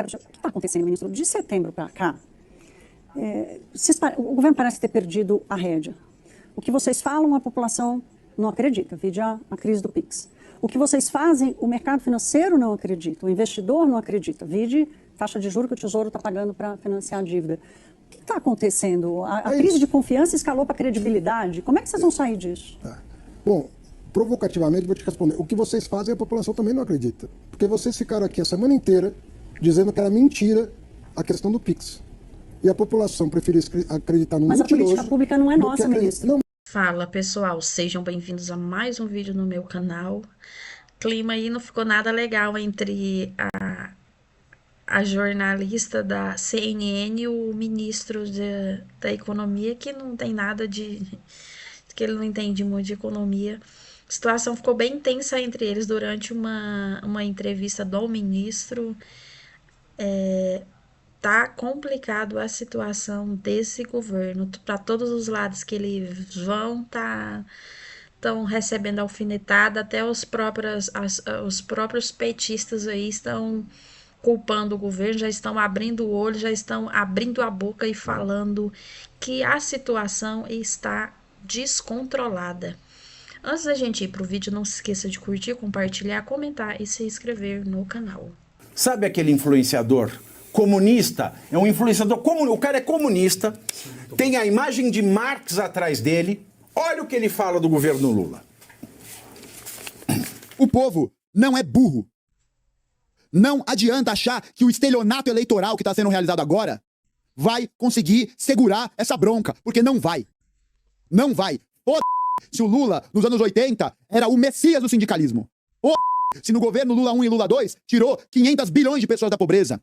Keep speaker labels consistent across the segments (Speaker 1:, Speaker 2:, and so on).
Speaker 1: O que está acontecendo, ministro? De setembro para cá, o governo parece ter perdido a rédea. O que vocês falam, a população não acredita, vide a crise do PIX. O que vocês fazem, o mercado financeiro não acredita, o investidor não acredita, vide taxa de juros que o Tesouro está pagando para financiar a dívida. O que está acontecendo? A crise de confiança escalou para a credibilidade. Como é que vocês vão sair disso?
Speaker 2: Tá. Bom, provocativamente vou te responder. O que vocês fazem, a população também não acredita. Porque vocês ficaram aqui a semana inteira dizendo que era mentira a questão do PIX. E a população preferiu acreditar no mentiroso.
Speaker 1: Mas a política pública não é nossa, ministro.
Speaker 2: Não.
Speaker 3: Fala, pessoal, sejam bem-vindos a mais um vídeo no meu canal. Clima aí não ficou nada legal entre a jornalista da CNN e o ministro da Economia, que não tem nada que ele não entende muito de economia. A situação ficou bem tensa entre eles durante uma entrevista do ministro. Tá complicado a situação desse governo. Para todos os lados que eles vão, estão recebendo alfinetada. Até os próprios petistas aí estão culpando o governo, já estão abrindo o olho, já estão abrindo a boca e falando que a situação está descontrolada. Antes da gente ir pro vídeo, não se esqueça de curtir, compartilhar, comentar e se inscrever no canal.
Speaker 4: Sabe aquele influenciador comunista? É um influenciador comunista. O cara é comunista, tem a imagem de Marx atrás dele. Olha o que ele fala do governo Lula.
Speaker 5: O povo não é burro. Não adianta achar que o estelionato eleitoral que está sendo realizado agora vai conseguir segurar essa bronca, porque não vai. Não vai. Se o Lula, nos anos 80, era o messias do sindicalismo. Se no governo Lula 1 e Lula 2 tirou 500 bilhões de pessoas da pobreza.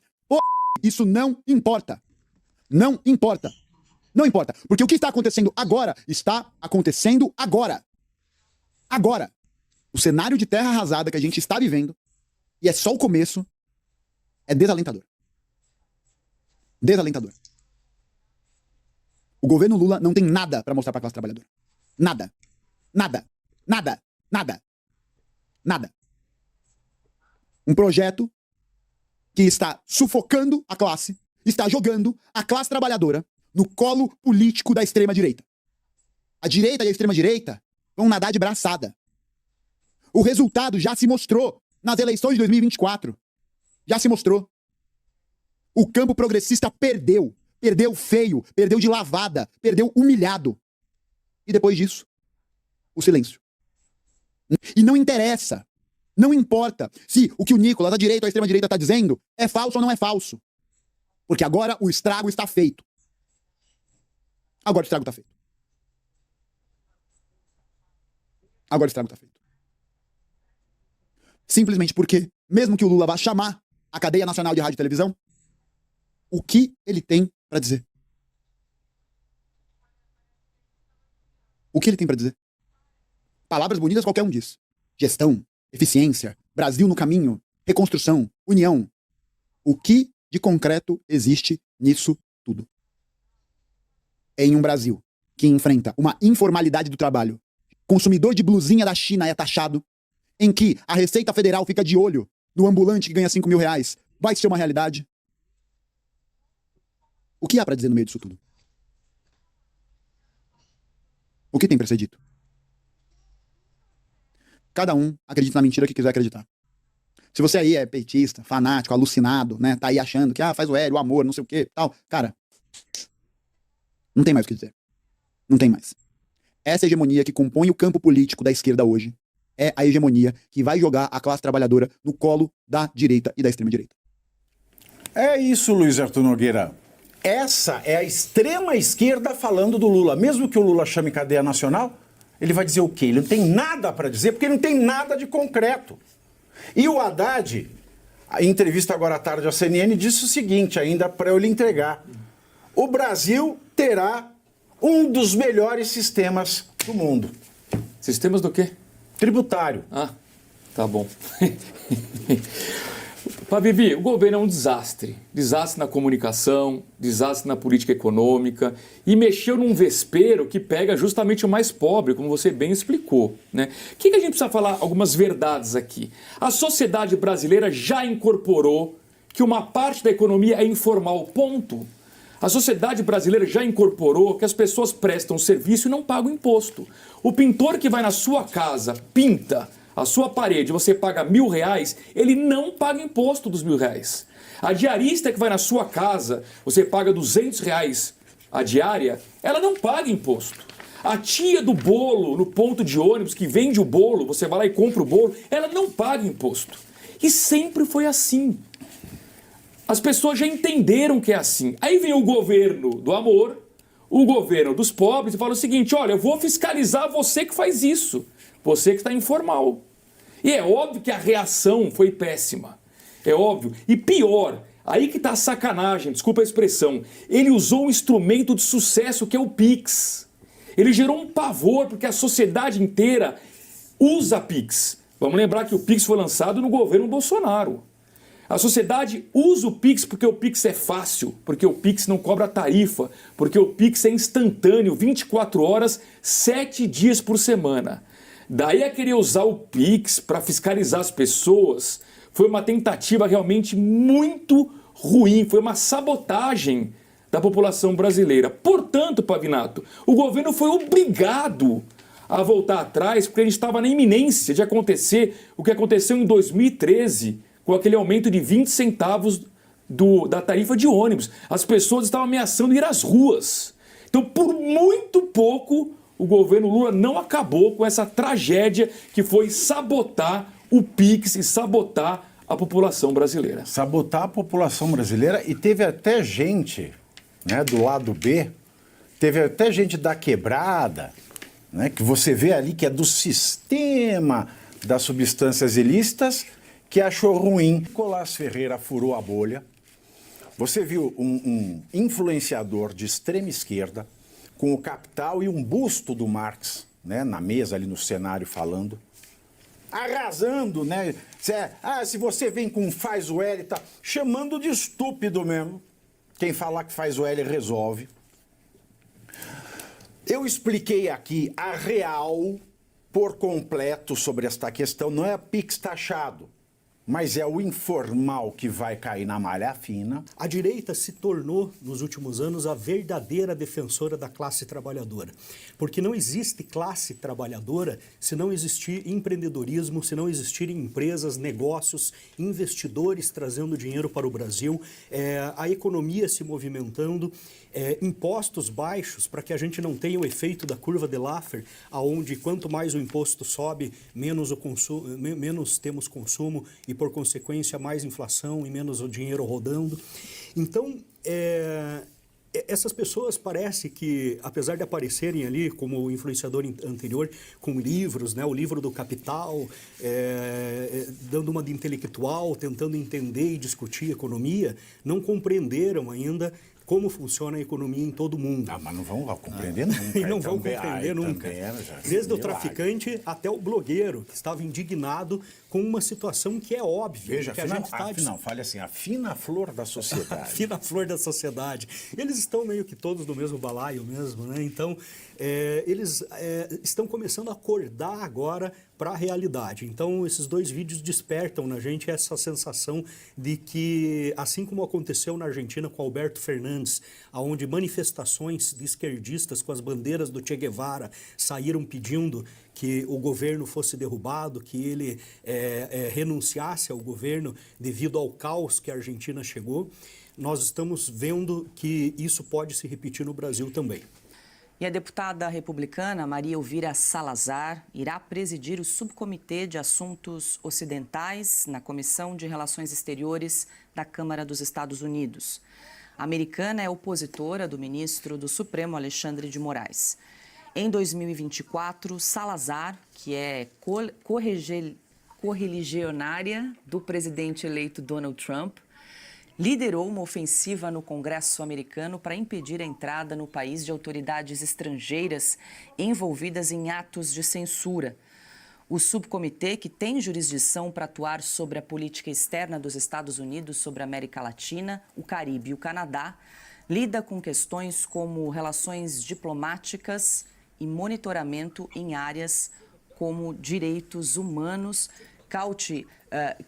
Speaker 5: Isso não importa. Não importa. Não importa. Porque o que está acontecendo agora, está acontecendo agora. Agora. O cenário de terra arrasada que a gente está vivendo, e é só o começo, é desalentador. Desalentador. O governo Lula não tem nada para mostrar para a classe trabalhadora. Nada. Nada. Nada. Nada. Nada. Um projeto que está sufocando a classe, está jogando a classe trabalhadora no colo político da extrema-direita. A direita e a extrema-direita vão nadar de braçada. O resultado já se mostrou nas eleições de 2024. Já se mostrou. O campo progressista perdeu. Perdeu feio, perdeu de lavada, perdeu humilhado. E depois disso, o silêncio. E não interessa. Não importa se o que o Nicolas, a direita ou a extrema-direita está dizendo é falso ou não é falso. Porque agora o estrago está feito. Agora o estrago está feito. Agora o estrago está feito. Simplesmente porque, mesmo que o Lula vá chamar a cadeia nacional de rádio e televisão, o que ele tem para dizer? O que ele tem para dizer? Palavras bonitas qualquer um diz. Gestão, eficiência, Brasil no caminho, reconstrução, união. O que de concreto existe nisso tudo? Em um Brasil que enfrenta uma informalidade do trabalho, consumidor de blusinha da China é taxado, em que a Receita Federal fica de olho no ambulante que ganha 5 mil reais, vai ser uma realidade? O que há para dizer no meio disso tudo? O que tem para ser dito? Cada um acredita na mentira que quiser acreditar. Se você aí é petista, fanático, alucinado, né, tá aí achando que faz o Hélio, o amor, não sei o que, tal, cara, não tem mais o que dizer. Não tem mais. Essa hegemonia que compõe o campo político da esquerda hoje é a hegemonia que vai jogar a classe trabalhadora no colo da direita e da extrema-direita.
Speaker 4: É isso, Luiz Arthur Nogueira. Essa é a extrema esquerda falando do Lula. Mesmo que o Lula chame cadeia nacional, ele vai dizer o quê? Ele não tem nada para dizer, porque ele não tem nada de concreto. E o Haddad, em entrevista agora à tarde à CNN, disse o seguinte, ainda para eu lhe entregar. O Brasil terá um dos melhores sistemas do mundo.
Speaker 6: Sistemas do quê?
Speaker 4: Tributário.
Speaker 6: Ah, tá bom. Bibi, o governo é um desastre. Desastre na comunicação, desastre na política econômica e mexeu num vespeiro que pega justamente o mais pobre, como você bem explicou, né? O que a gente precisa falar? Algumas verdades aqui. A sociedade brasileira já incorporou que que uma parte da economia é informal, ponto. A sociedade brasileira já incorporou que as pessoas prestam serviço e não pagam imposto. O pintor que vai na sua casa, pinta a sua parede, você paga R$1.000, ele não paga imposto dos R$1.000. A diarista que vai na sua casa, você paga R$200 a diária, ela não paga imposto. A tia do bolo no ponto de ônibus que vende o bolo, você vai lá e compra o bolo, ela não paga imposto. E sempre foi assim. As pessoas já entenderam que é assim. Aí vem o governo do amor, o governo dos pobres e fala o seguinte, olha, eu vou fiscalizar você que faz isso, você que está informal. E é óbvio que a reação foi péssima. É óbvio. E pior, aí que está a sacanagem, desculpa a expressão, ele usou um instrumento de sucesso que é o Pix. Ele gerou um pavor porque a sociedade inteira usa Pix. Vamos lembrar que o Pix foi lançado no governo Bolsonaro. A sociedade usa o Pix porque o Pix é fácil, porque o Pix não cobra tarifa, porque o Pix é instantâneo, 24 horas, 7 dias por semana. Daí a querer usar o Pix para fiscalizar as pessoas foi uma tentativa realmente muito ruim, foi uma sabotagem da população brasileira. Portanto, Pavinato, o governo foi obrigado a voltar atrás porque ele estava na iminência de acontecer o que aconteceu em 2013 com aquele aumento de 20 centavos da tarifa de ônibus. As pessoas estavam ameaçando ir às ruas. Então, por muito pouco, o governo Lula não acabou com essa tragédia que foi sabotar o Pix e sabotar a população brasileira.
Speaker 4: Sabotar a população brasileira, e teve até gente, né, do lado B, teve até gente da quebrada, né, que você vê ali que é do sistema das substâncias ilícitas, que achou ruim. Nicolás Ferreira furou a bolha. Você viu um influenciador de extrema esquerda com o Capital e um busto do Marx, né, na mesa ali no cenário falando, arrasando, né? Se você vem com faz o L, tá chamando de estúpido mesmo. Quem falar que faz o L resolve. Eu expliquei aqui a real por completo sobre esta questão. Não é a Pix taxado, mas é o informal que vai cair na malha fina.
Speaker 7: A direita se tornou, nos últimos anos, a verdadeira defensora da classe trabalhadora. Porque não existe classe trabalhadora se não existir empreendedorismo, se não existirem empresas, negócios, investidores trazendo dinheiro para o Brasil, a economia se movimentando, impostos baixos para que a gente não tenha o efeito da curva de Laffer, aonde quanto mais o imposto sobe, menos temos consumo e, por consequência, mais inflação e menos o dinheiro rodando. Então, essas pessoas parece que, apesar de aparecerem ali como o influenciador anterior, com livros, né, o livro do Capital, dando uma de intelectual, tentando entender e discutir economia, não compreenderam ainda como funciona a economia em todo o mundo.
Speaker 4: Ah, mas não vão compreender nunca.
Speaker 7: E não vão compreender nunca. Desde o traficante até o blogueiro, que estava indignado com uma situação que é óbvia.
Speaker 4: Veja,
Speaker 7: que
Speaker 4: fale assim, a fina flor da sociedade.
Speaker 7: A fina flor da sociedade. Eles estão meio que todos no mesmo balaio mesmo, né? Então, eles estão começando a acordar agora para a realidade. Então, esses dois vídeos despertam na gente essa sensação de que, assim como aconteceu na Argentina com Alberto Fernandes, onde manifestações de esquerdistas com as bandeiras do Che Guevara saíram pedindo que o governo fosse derrubado, que ele renunciasse ao governo devido ao caos que a Argentina chegou, nós estamos vendo que isso pode se repetir no Brasil também.
Speaker 8: E a deputada republicana Maria Elvira Salazar irá presidir o Subcomitê de Assuntos Ocidentais na Comissão de Relações Exteriores da Câmara dos Estados Unidos. A americana é opositora do ministro do Supremo Alexandre de Moraes. Em 2024, Salazar, que é correligionária do presidente eleito Donald Trump, liderou uma ofensiva no Congresso americano para impedir a entrada no país de autoridades estrangeiras envolvidas em atos de censura. O subcomitê, que tem jurisdição para atuar sobre a política externa dos Estados Unidos sobre a América Latina, o Caribe e o Canadá, lida com questões como relações diplomáticas e monitoramento em áreas como direitos humanos. Cauti,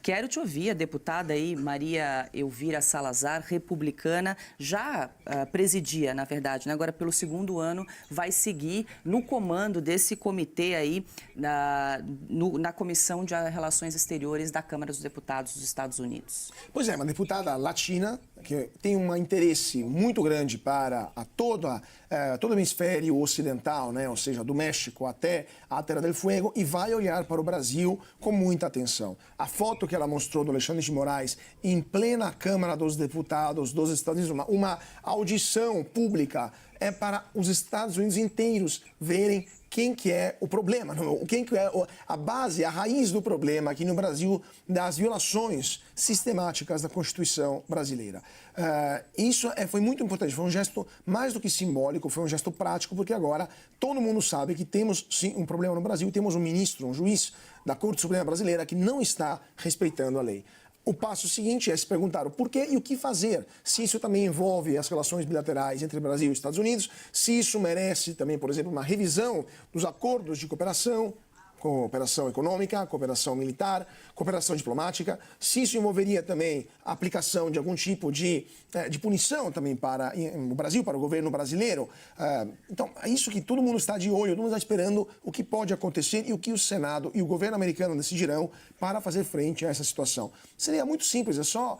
Speaker 8: Quero te ouvir, a deputada aí, Maria Elvira Salazar, republicana, já presidia, na verdade, né? Agora pelo segundo ano vai seguir no comando desse comitê aí na Comissão de Relações Exteriores da Câmara dos Deputados dos Estados Unidos.
Speaker 9: Pois é, uma deputada latina que tem um interesse muito grande para todo o hemisfério ocidental, né? Ou seja, do México até a Terra del Fuego, e vai olhar para o Brasil com muita atenção. A foto que ela mostrou do Alexandre de Moraes em plena Câmara dos Deputados dos Estados Unidos, uma audição pública, é para os Estados Unidos inteiros verem quem que é o problema, quem que é a base, a raiz do problema aqui no Brasil, das violações sistemáticas da Constituição brasileira. Isso foi muito importante, foi um gesto mais do que simbólico, foi um gesto prático, porque agora todo mundo sabe que temos sim um problema no Brasil, temos um ministro, um juiz da Corte Suprema Brasileira que não está respeitando a lei. O passo seguinte é se perguntar o porquê e o que fazer, se isso também envolve as relações bilaterais entre Brasil e Estados Unidos, se isso merece também, por exemplo, uma revisão dos acordos de cooperação econômica, cooperação militar, cooperação diplomática, se isso envolveria também a aplicação de algum tipo de punição também para o Brasil, para o governo brasileiro. Então, é isso que todo mundo está de olho, todo mundo está esperando o que pode acontecer e o que o Senado e o governo americano decidirão para fazer frente a essa situação. Seria muito simples, é só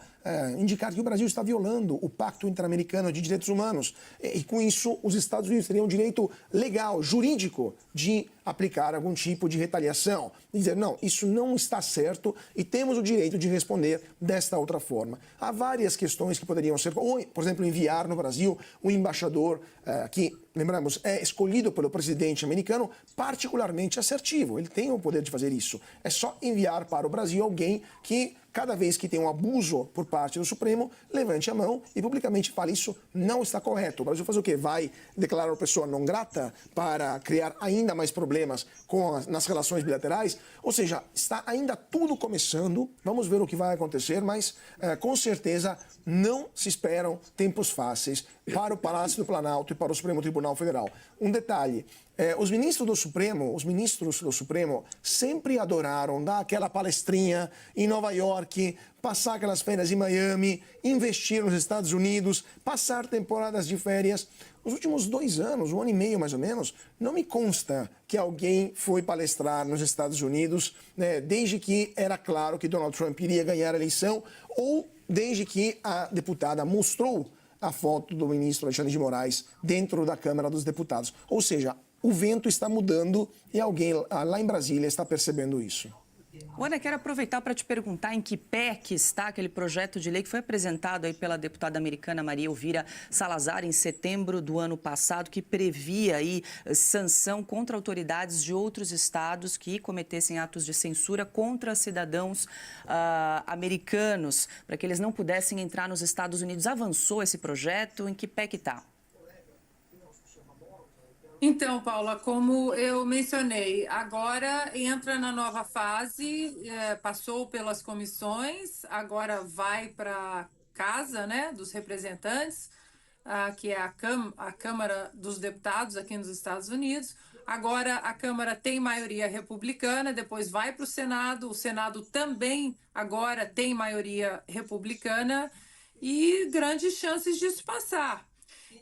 Speaker 9: indicar que o Brasil está violando o Pacto Interamericano de Direitos Humanos e com isso os Estados Unidos teriam um direito legal, jurídico, de aplicar algum tipo de retaliação, e dizer, não, isso não está certo e temos o direito de responder desta outra forma. Há várias questões que poderiam ser, ou, por exemplo, enviar no Brasil um embaixador que, lembramos, é escolhido pelo presidente americano, particularmente assertivo. Ele tem o poder de fazer isso. É só enviar para o Brasil alguém que, cada vez que tem um abuso por parte do Supremo, levante a mão e publicamente fale isso não está correto. O Brasil faz o quê? Vai declarar a pessoa não grata para criar ainda mais problemas nas relações bilaterais? Ou seja, está ainda tudo começando, vamos ver o que vai acontecer, mas com certeza não se esperam tempos fáceis para o Palácio do Planalto e para o Supremo Tribunal Federal. Um detalhe, os ministros do Supremo sempre adoraram dar aquela palestrinha em Nova York, passar aquelas férias em Miami, investir nos Estados Unidos, passar temporadas de férias. Nos últimos 2 anos, 1 ano e meio mais ou menos, não me consta que alguém foi palestrar nos Estados Unidos, né, desde que era claro que Donald Trump iria ganhar a eleição ou desde que a deputada mostrou a foto do ministro Alexandre de Moraes dentro da Câmara dos Deputados. Ou seja, o vento está mudando e alguém lá em Brasília está percebendo isso.
Speaker 8: Ana, quero aproveitar para te perguntar em que pé que está aquele projeto de lei que foi apresentado aí pela deputada americana Maria Elvira Salazar em setembro do ano passado, que previa aí sanção contra autoridades de outros estados que cometessem atos de censura contra cidadãos americanos, para que eles não pudessem entrar nos Estados Unidos. Avançou esse projeto? Em que pé que está?
Speaker 10: Então, Paula, como eu mencionei, agora entra na nova fase, passou pelas comissões, agora vai para a Casa, né, dos Representantes, que é a Câmara dos Deputados aqui nos Estados Unidos. Agora a Câmara tem maioria republicana, depois vai para o Senado também agora tem maioria republicana e grandes chances disso passar.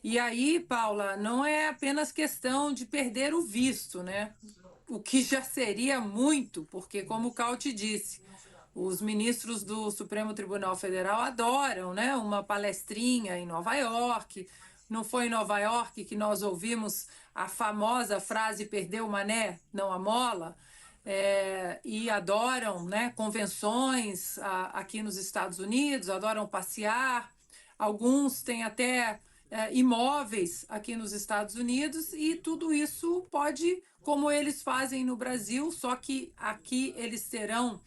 Speaker 10: E aí, Paula, não é apenas questão de perder o visto, né? O que já seria muito, porque, como o Cauti disse, os ministros do Supremo Tribunal Federal adoram, né, uma palestrinha em Nova York. Não foi em Nova York que nós ouvimos a famosa frase "perdeu o mané, não a mola"? E adoram, né, convenções aqui nos Estados Unidos, adoram passear. Alguns têm até imóveis aqui nos Estados Unidos e tudo isso pode, como eles fazem no Brasil, só que aqui eles terão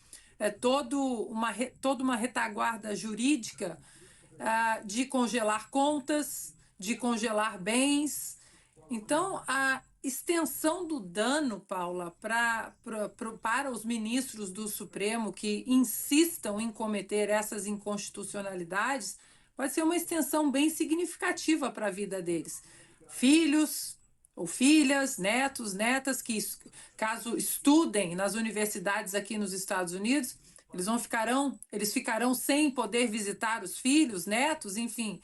Speaker 10: toda uma retaguarda jurídica de congelar contas, de congelar bens. Então, a extensão do dano, Paula, para os ministros do Supremo que insistam em cometer essas inconstitucionalidades vai ser uma extensão bem significativa para a vida deles. Filhos ou filhas, netos, netas, que caso estudem nas universidades aqui nos Estados Unidos, Eles ficarão sem poder visitar os filhos, netos, enfim.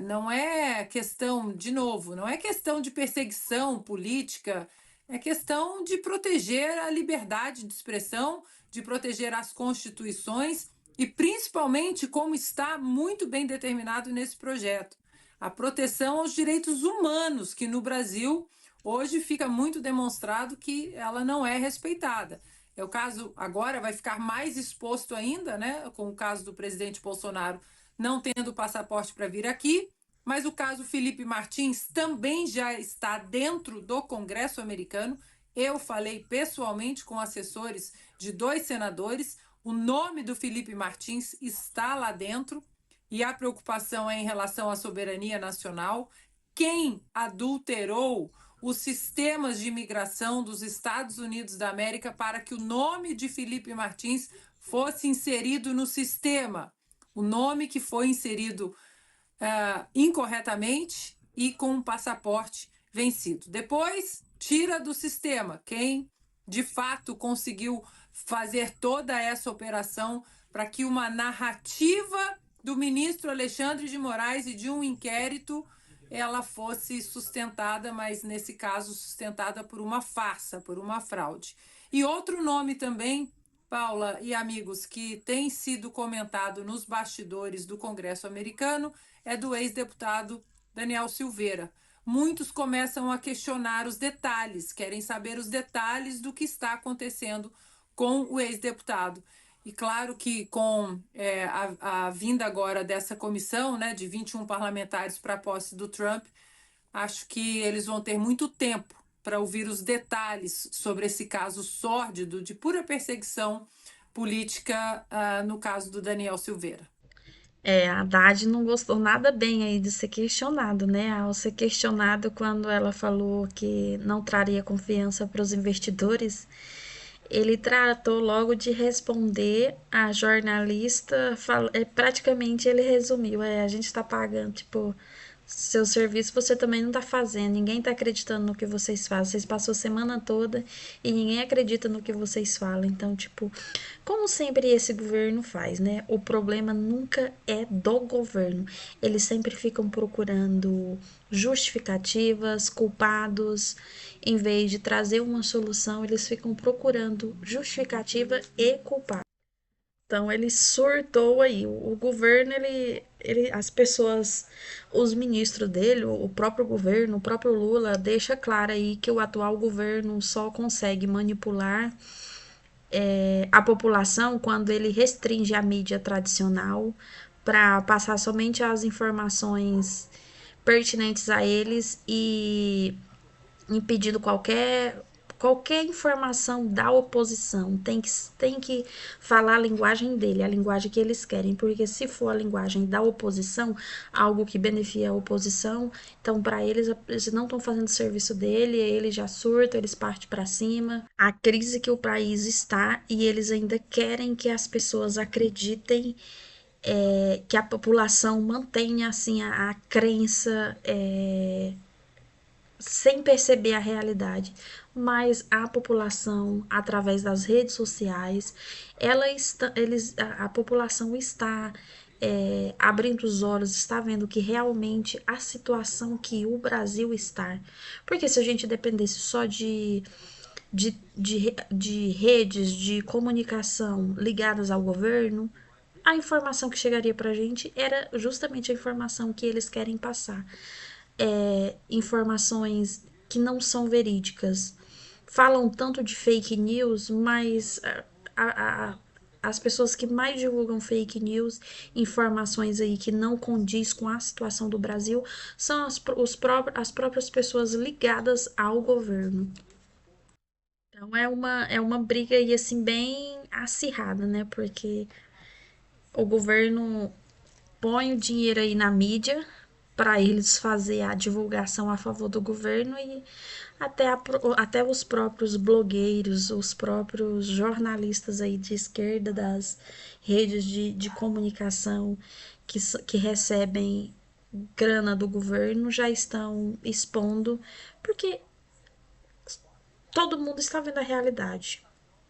Speaker 10: Não é questão, de novo, não é questão de perseguição política, é questão de proteger a liberdade de expressão, de proteger as constituições e, principalmente, como está muito bem determinado nesse projeto, a proteção aos direitos humanos, que no Brasil hoje fica muito demonstrado que ela não é respeitada. O caso agora vai ficar mais exposto ainda, né, com o caso do presidente Bolsonaro não tendo passaporte para vir aqui, mas o caso Felipe Martins também já está dentro do Congresso americano. Eu falei pessoalmente com assessores de 2 senadores, o nome do Felipe Martins está lá dentro e a preocupação é em relação à soberania nacional. Quem adulterou os sistemas de imigração dos Estados Unidos da América para que o nome de Felipe Martins fosse inserido no sistema? O nome que foi inserido incorretamente e com um passaporte vencido. Depois, tira do sistema quem, de fato, conseguiu fazer toda essa operação para que uma narrativa do ministro Alexandre de Moraes e de um inquérito ela fosse sustentada, mas nesse caso sustentada por uma farsa, por uma fraude. E outro nome também, Paula e amigos, que tem sido comentado nos bastidores do Congresso americano é do ex-deputado Daniel Silveira. Muitos começam a questionar os detalhes, querem saber os detalhes do que está acontecendo com o ex-deputado. E claro que com a vinda agora dessa comissão, né, de 21 parlamentares para a posse do Trump, acho que eles vão ter muito tempo para ouvir os detalhes sobre esse caso sórdido de pura perseguição política, no caso do Daniel Silveira.
Speaker 3: A Haddad não gostou nada bem aí de ser questionado, né? Ao ser questionado quando ela falou que não traria confiança para os investidores, ele tratou logo de responder a jornalista, praticamente ele resumiu, a gente está pagando, tipo, seu serviço você também não está fazendo, ninguém está acreditando no que vocês fazem, vocês passou a semana toda e ninguém acredita no que vocês falam, então, tipo, como sempre esse governo faz, né? O problema nunca é do governo, eles sempre ficam procurando justificativas, culpados, em vez de trazer uma solução, eles ficam procurando justificativa e culpado. Então ele surtou aí. O governo, as pessoas, os ministros dele, o próprio governo, o próprio Lula, deixa claro aí que o atual governo só consegue manipular a população quando ele restringe a mídia tradicional para passar somente as informações pertinentes a eles e impedindo qualquer informação da oposição. Tem que falar a linguagem dele, a linguagem que eles querem, porque se for a linguagem da oposição, algo que beneficia a oposição, então para eles não estão fazendo o serviço dele, eles já surtam, eles partem para cima. A crise que o país está e eles ainda querem que as pessoas acreditem, que a população mantenha assim a crença, sem perceber a realidade, mas a população, através das redes sociais, a população está abrindo os olhos, está vendo que realmente a situação que o Brasil está, porque se a gente dependesse só de redes de comunicação ligadas ao governo, a informação que chegaria para a gente era justamente a informação que eles querem passar. Informações que não são verídicas. Falam tanto de fake news, mas as pessoas que mais divulgam fake news, informações aí que não condiz com a situação do Brasil, são as próprias pessoas ligadas ao governo. Então é uma briga aí assim bem acirrada, né? Porque o governo põe o dinheiro aí na mídia para eles fazer a divulgação a favor do governo e até os próprios blogueiros, os próprios jornalistas aí de esquerda das redes de comunicação que recebem grana do governo já estão expondo, porque todo mundo está vendo a realidade.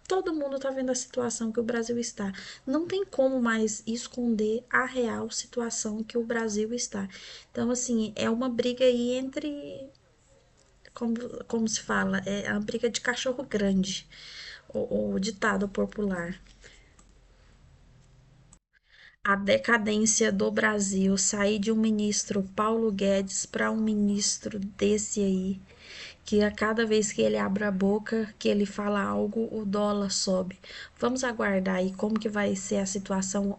Speaker 3: Todo mundo tá vendo a situação que o Brasil está. Não tem como mais esconder a real situação que o Brasil está. Então, assim, é uma briga aí entre, como se fala, é a briga de cachorro grande, o ditado popular. A decadência do Brasil, sair de um ministro Paulo Guedes para um ministro desse aí, que a cada vez que ele abre a boca, que ele fala algo, o dólar sobe. Vamos aguardar aí como que vai ser a situação,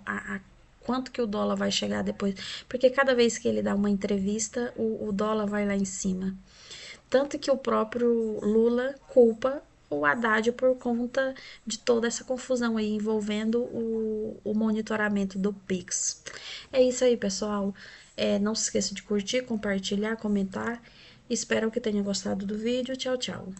Speaker 3: quanto que o dólar vai chegar depois, porque cada vez que ele dá uma entrevista, o dólar vai lá em cima. Tanto que o próprio Lula culpa o Haddad por conta de toda essa confusão aí envolvendo o monitoramento do Pix. É isso aí, pessoal. Não se esqueça de curtir, compartilhar, comentar. Espero que tenha gostado do vídeo. Tchau, tchau.